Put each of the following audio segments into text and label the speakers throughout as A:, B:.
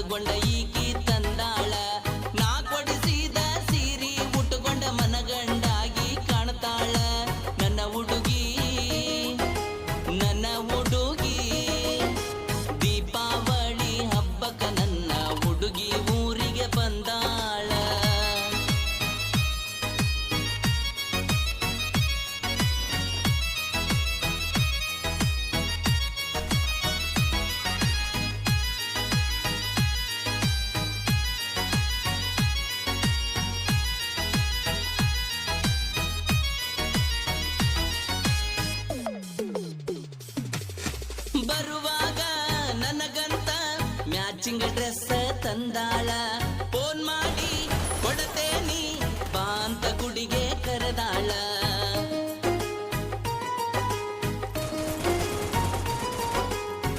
A: ಹಚ್ಚಗೊಂಡ ಈಕಿ ತಂದಾಳ ನಾ ಕೊಡಿಸಿದ ಸೀರಿ ಉಟ್ಟುಕೊಂಡ ಮನಗಂಡಾಗಿ ಕಾಣ್ತಾಳ ನನ್ನ ಹುಡುಗಿ ದೀಪಾವಳಿ ಹಬ್ಬಕ್ಕ ನನ್ನ ಹುಡುಗಿ ಊರಿಗೆ ಬಂದಾಳ ಬರುವಾಗ ನನಗಂತ ಮ್ಯಾಚಿಂಗ್ ಡ್ರೆಸ್ ತಂದಾಳ ಫೋನ್ ಮಾಡಿ ಕೊಡತೇನಿ ಬಾ ಅಂತ ಗುಡಿಗೆ ಕರೆದಾಳ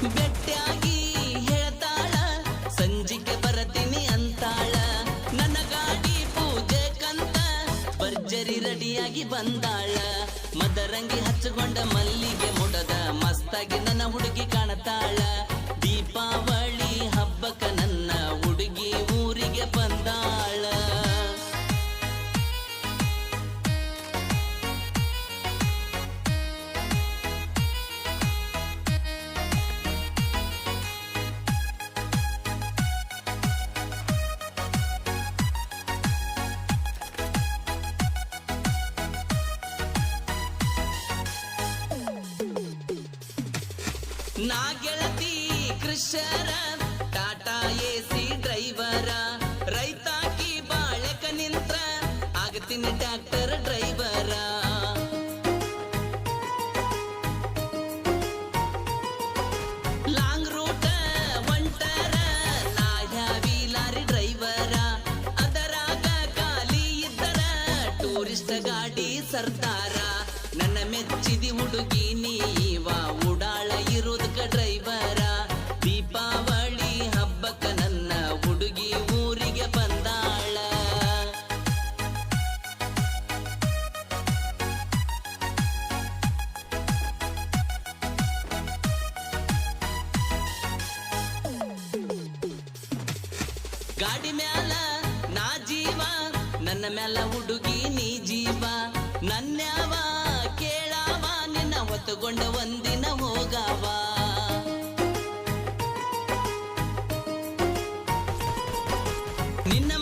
A: ಬೆಟ್ಟಾಗಿ ಹೇಳ್ತಾಳ ಸಂಜಿಗೆ ಬರತೀನಿ ಅಂತಾಳ ನನ್ನ ಗಾಡಿ ಪೂಜೆ ಕಂತ ಭರ್ಜರಿ ರೆಡಿಯಾಗಿ ಬಂದಾಳ ಮದರಂಗಿ ಹಚ್ಚಗೊಂಡ ಮಲ್ಲಿಗೆ ಮುಡದ ಮಸ್ತಾಗಿ ನನ್ನ ಹುಡುಗಿ ಕಾಣತಾಳ ದೀಪಾವಳಿ ಹಬ್ಬಕ್ಕ ನನ್ನ ಹುಡುಗಿ ಊರಿಗೆ ಬಂದಾಳ ನಾ ಗೆಳತಿ ಕೃಷ್ಣರ ಟಾಟಾ ಎಸಿ ಡ್ರೈವರ ರೈತಾಕಿ ಬಾಳೆಕ ನಿಂತ್ರ ಆಗತೀನಿ ಟ್ರ್ಯಾಕ್ಟರ್ ಡ್ರೈವರ ಲಾಂಗ್ ರೂಟ್ ಹೊಂಟರ ನಾ ಹ್ಯಾವಿ ಲಾರಿ ಡ್ರೈವರ ಅದರಾಗ ಖಾಲಿ ಇದ್ದರ ಟೂರಿಸ್ಟ್ ಗಾಡಿ ಸರ್ದಾರ ನನ್ನ ಮೆಚ್ಚಿದಿ ಹುಡುಗಿ ನೀವ ಉಡಾಳ ಇರುದಕ ಡ್ರೈವರ ದೀಪಾವಳಿ ಹಬ್ಬಕ್ಕ ನನ್ನ ಹುಡುಗಿ ಊರಿಗೆ ಬಂದಾಳ ಗಾಡಿ ಮ್ಯಾಲ ನಾ ಜೀವ ನನ್ನ ಮ್ಯಾಲ ಹುಡುಗಿ ನೀ ಜೀವ ನನ್ಯಾವ ಕೇಳಾವ ನಿನ್ನ ಹೊತ್ತುಕೊಂಡ ಒಂದಿನ ಹೋಗಾವ ನಿನ್ನ